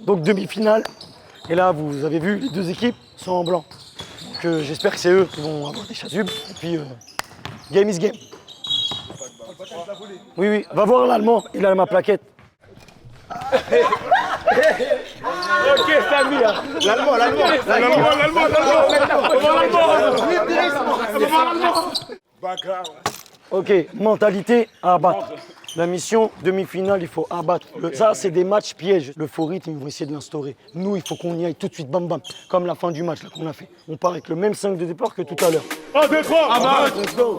Donc demi-finale. Et là, vous avez vu, les deux équipes sont en blanc. Donc j'espère que c'est eux qui vont avoir des chasubles. Et puis, game is game. Oui, oui. Va voir l'Allemand, il a ma plaquette. Ok, Samy. L'Allemand. Ok, mentalité à abattre. La mission demi-finale, il faut abattre. Ça, c'est des matchs pièges. Le faux rythme, ils vont essayer de l'instaurer. Nous, il faut qu'on y aille tout de suite, bam bam. Comme la fin du match là qu'on a fait. On part avec le même 5 de départ que tout à l'heure. 1, 2, 3, abattre. Let's go.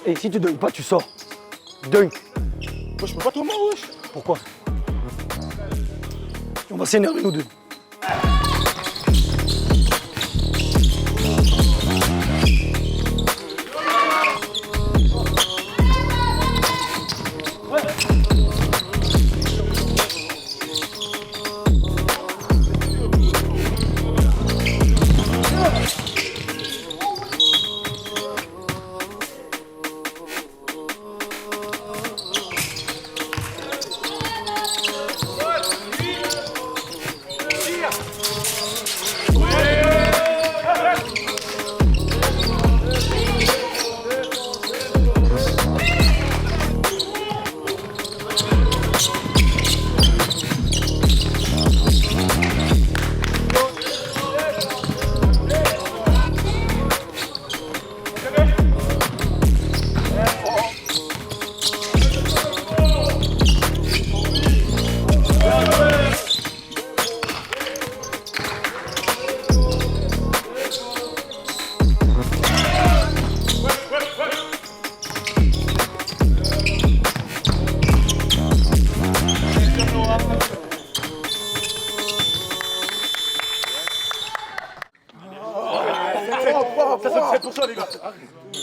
Et si tu dunks pas, tu sors. Dunk. Je peux pas tomber, wesh. Pourquoi? On va s'énerver nous deux.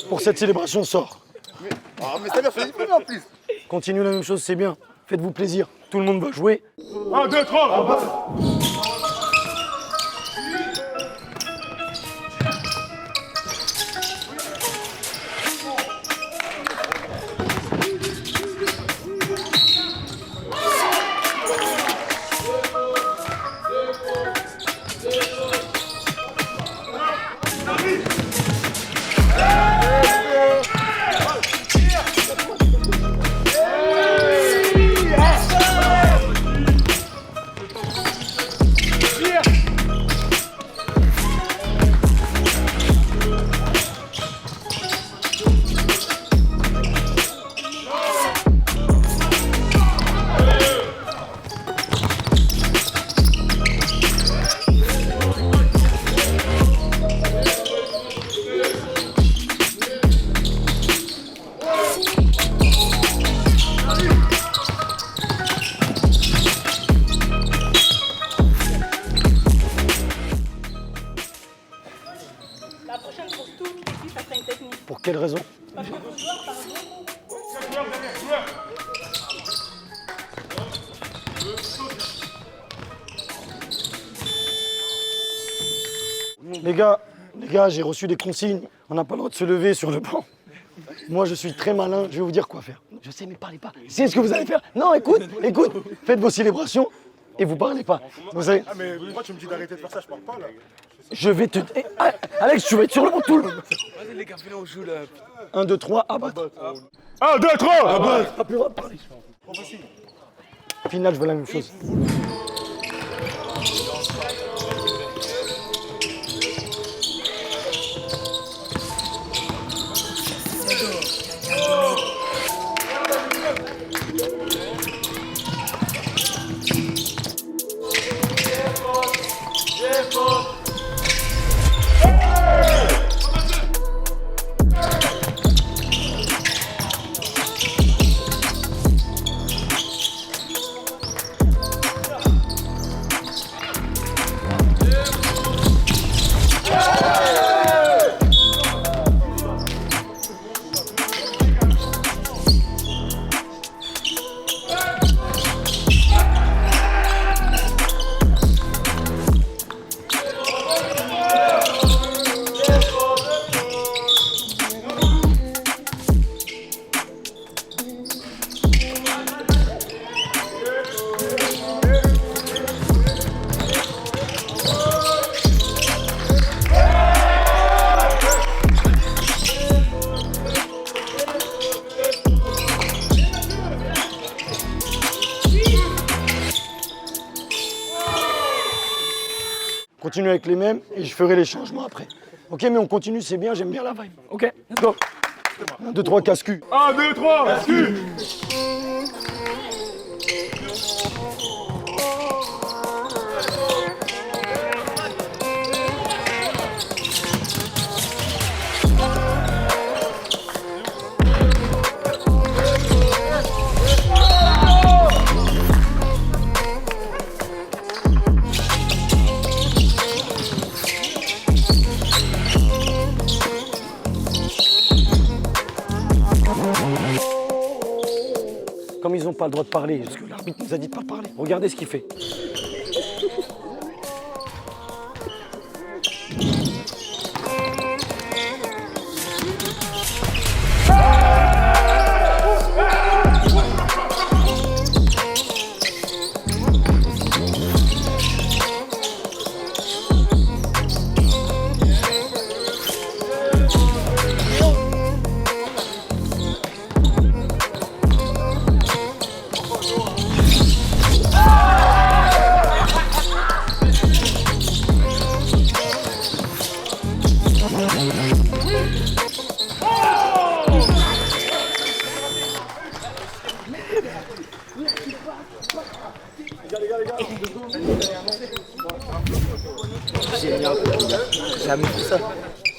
Pour cette célébration, sort. Ah, mais ça m'a fait premier en plus. Continuez la même chose, c'est bien. Faites-vous plaisir. Tout le monde va jouer. 1, 2, 3, La prochaine pour toute l'équipe, ça sera une technique. Pour quelle raison? Parce que le joueur, par exemple, Les gars, j'ai reçu des consignes. On n'a pas le droit de se lever sur le banc. Moi, je suis très malin. Je vais vous dire quoi faire. Je sais, mais parlez pas. C'est ce que vous allez faire. Non, écoute. Faites vos célébrations et vous parlez pas. Vous savez, Ah, mais pourquoi tu me dis d'arrêter de faire ça? Je parle pas là. je vais te... Eh, Alex, tu vas être sur le banc tout le monde. Vas-y les gars, venez on joue là. 1, 2, 3, abattre. 1, 2, 3, abattre. Pas plus le droit de parler. Finale, je veux la même chose. continue avec les mêmes et je ferai les changements après. Ok, mais on continue, c'est bien, j'aime bien la vibe. Ok, let's go. 1, 2, 3, casse-cul. 1, 2, 3, casse-cul. Comme ils n'ont pas le droit de parler, parce que l'arbitre nous a dit de pas parler. Regardez ce qu'il fait.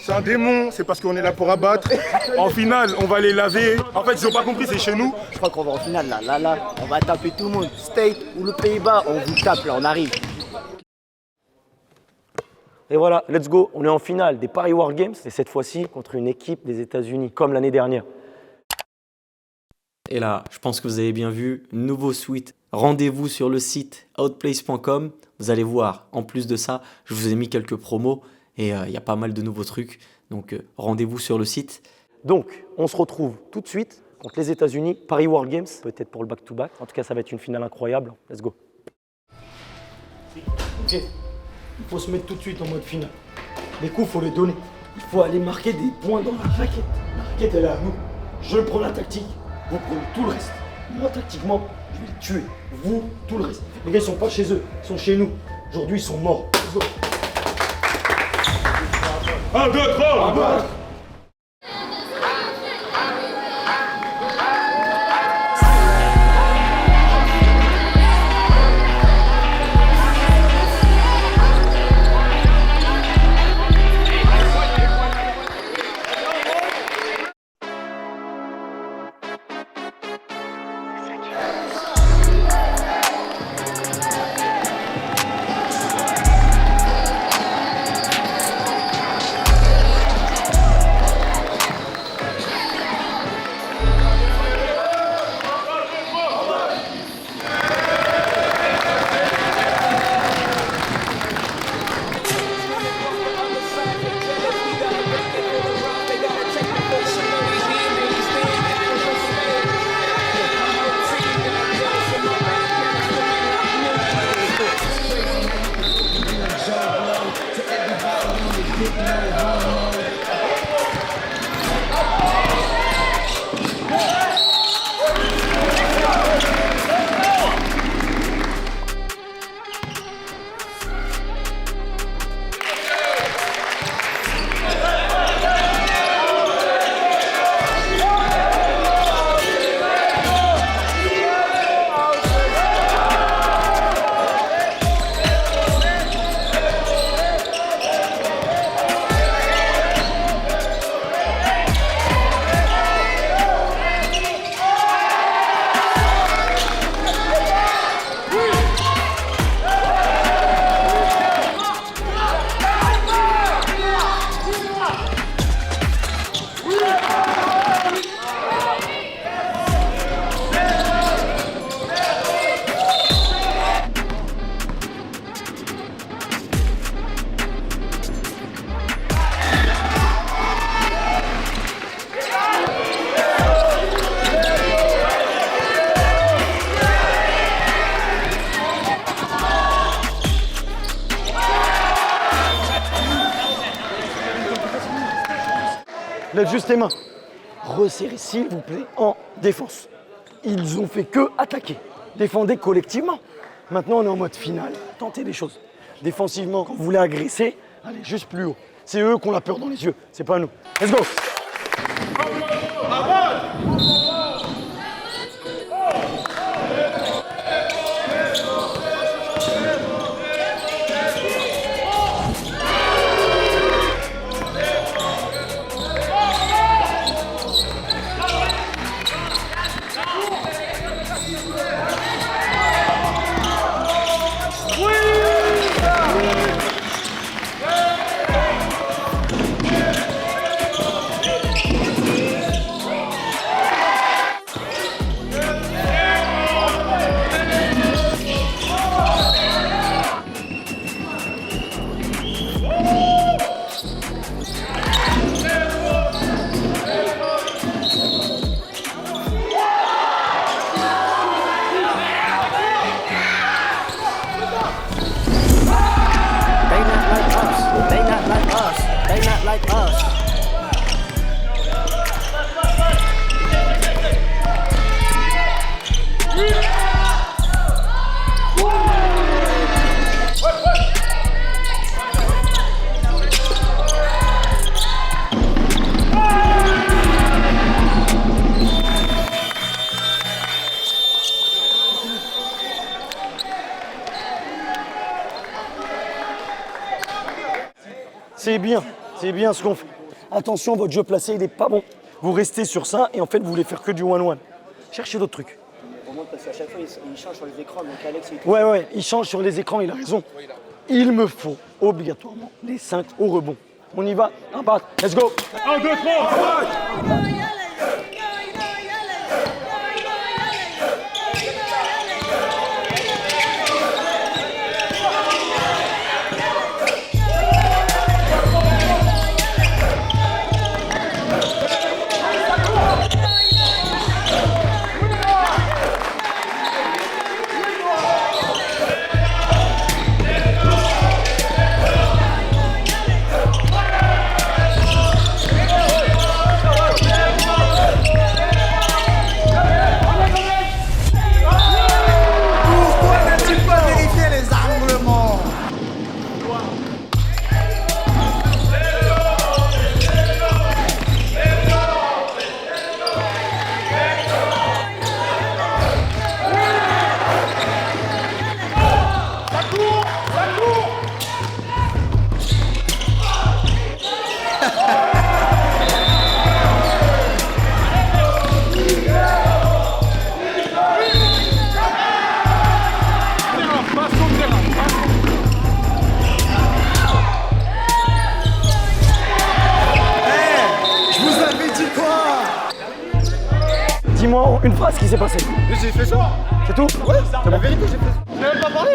C'est un démon, c'est parce qu'on est là pour abattre. En finale, on va les laver. En fait, ils ont pas compris, c'est chez nous. Je crois qu'on va en finale là, on va taper tout le monde. State ou le Pays-Bas, on vous tape là, on arrive. Et voilà, let's go. On est en finale des Paris War Games et cette fois-ci contre une équipe des États-Unis, comme l'année dernière. Et là, je pense que vous avez bien vu, nouveau suite. Rendez-vous sur le site outplace.com. Vous allez voir, en plus de ça, je vous ai mis quelques promos et il y a pas mal de nouveaux trucs. Donc rendez-vous sur le site. Donc, on se retrouve tout de suite contre les États-Unis, Paris War Games, peut-être pour le back-to-back. En tout cas, ça va être une finale incroyable. Let's go. Ok, il faut se mettre tout de suite en mode finale. Les coups, il faut les donner. Il faut aller marquer des points dans la raquette. La raquette, elle est à nous. Je prends la tactique, vous prenez tout le reste. Moi, tactiquement, je vais les tuer. Vous, tout le reste. Les gars, ils sont pas chez eux, ils sont chez nous. Aujourd'hui, ils sont morts. Let's go. 1, 2, 3, Lève juste les mains. Resserrez, s'il vous plaît, en défense. Ils ont fait que attaquer. Défendez collectivement. Maintenant, on est en mode finale. Tentez des choses. Défensivement, quand vous voulez agresser, allez juste plus haut. C'est eux qui ont la peur dans les yeux, c'est pas nous. Let's go! They not like us. They not like us. They not like us. C'est bien ce qu'on fait. Attention, votre jeu placé, il est pas bon. Vous restez sur ça et en fait, vous voulez faire que du one-one. Cherchez d'autres trucs. Pour moi, parce qu'à chaque fois, il change sur les écrans, donc Alex, il... Ouais, il change sur les écrans, il a raison. Il me faut obligatoirement les 5 au rebond. On y va, un bat, let's go. 1, 2, 3, Dis-moi une phrase, ce qui s'est passé. Mais j'ai fait ça. C'est tout? Ouais, c'est La bon. vérité, j'ai fait ça. J'ai même pas parlé.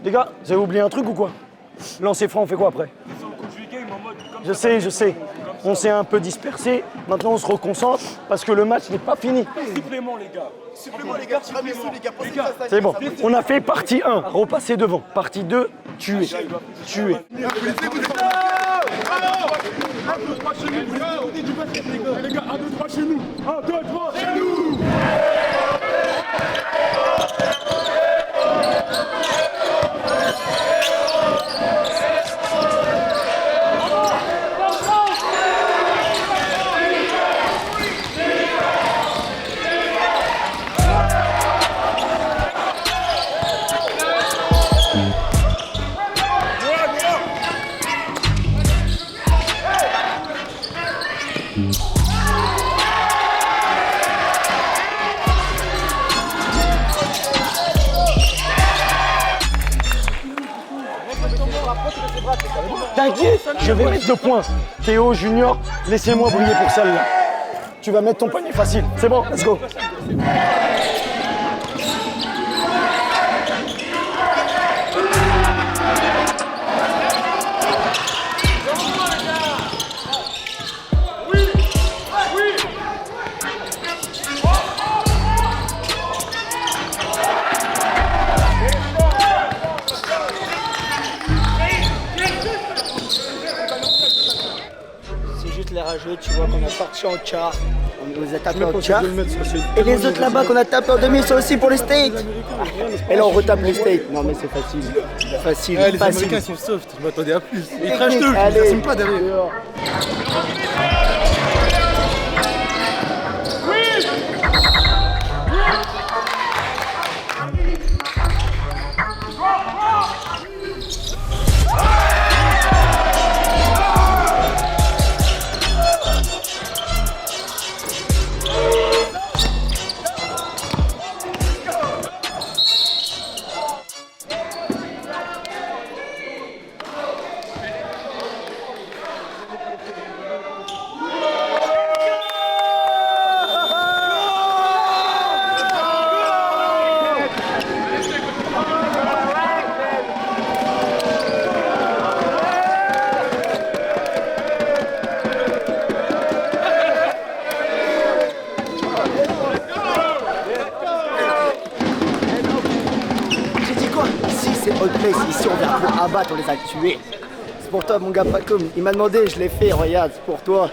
Les gars, vous avez oublié un truc ou quoi? Lancer franc, on fait quoi après? Je sais. On s'est un peu dispersé. Maintenant, on se reconcentre parce que le match n'est pas fini. Supplément, les gars. C'est bon. On a fait partie 1, repasser devant. Partie 2, tuer. Tuer. 1, 2, 3 chez nous. Les gars, 1, 2, 3 chez nous. 1, 2, 3 chez nous. T'inquiète, je vais mettre 2 points. Théo, Junior, laissez-moi briller pour celle-là. Tu vas mettre ton panier facile. C'est bon, let's go. rageux, tu vois qu'on a sorti en quart. On nous a tapé en quart. Et les autres là-bas qu'on a tapé en demi sont aussi pour les States. Et là on retape les States. Non mais c'est facile. Facile, Les facile. Américains ils sont soft, je m'attendais à plus. Ils Technique, crachent tout, ils allez. n'assument pas derrière. Dehors. J'ai dit quoi? Ici c'est Hot Place, ici on vient pour abattre, on les a tués. C'est pour toi mon gars Pacom, il m'a demandé, je l'ai fait, regarde, c'est pour toi.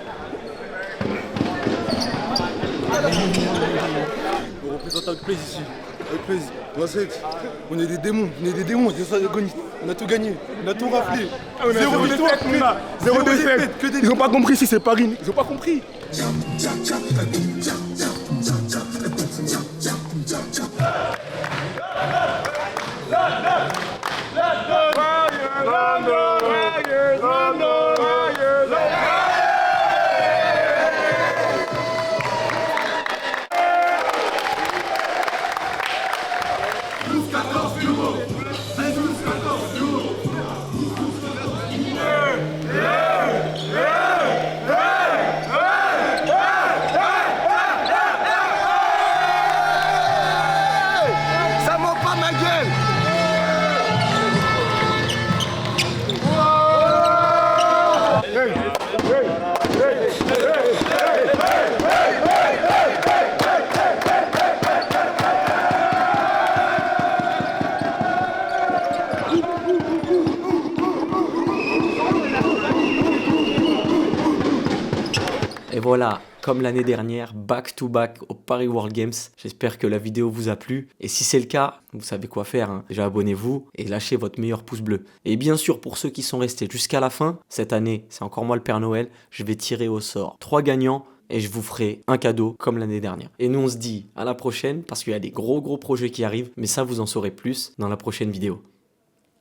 On représente Outplace ici. Outplace, on est des démons, des antagonistes. On a tout gagné, on a tout raflé. Zéro victoire, Zéro défaite. Ils ont pas compris si c'est Paris. Ils ont pas compris. Ça ment pas ma gueule. Et voilà, comme l'année dernière, back to back au Paris World Games. J'espère que la vidéo vous a plu. Et si c'est le cas, vous savez quoi faire, hein. Déjà abonnez-vous et lâchez votre meilleur pouce bleu. Et bien sûr, pour ceux qui sont restés jusqu'à la fin, cette année, c'est encore moi le Père Noël, je vais tirer au sort 3 gagnants et je vous ferai un cadeau comme l'année dernière. Et nous on se dit à la prochaine parce qu'il y a des gros projets qui arrivent, mais ça vous en saurez plus dans la prochaine vidéo.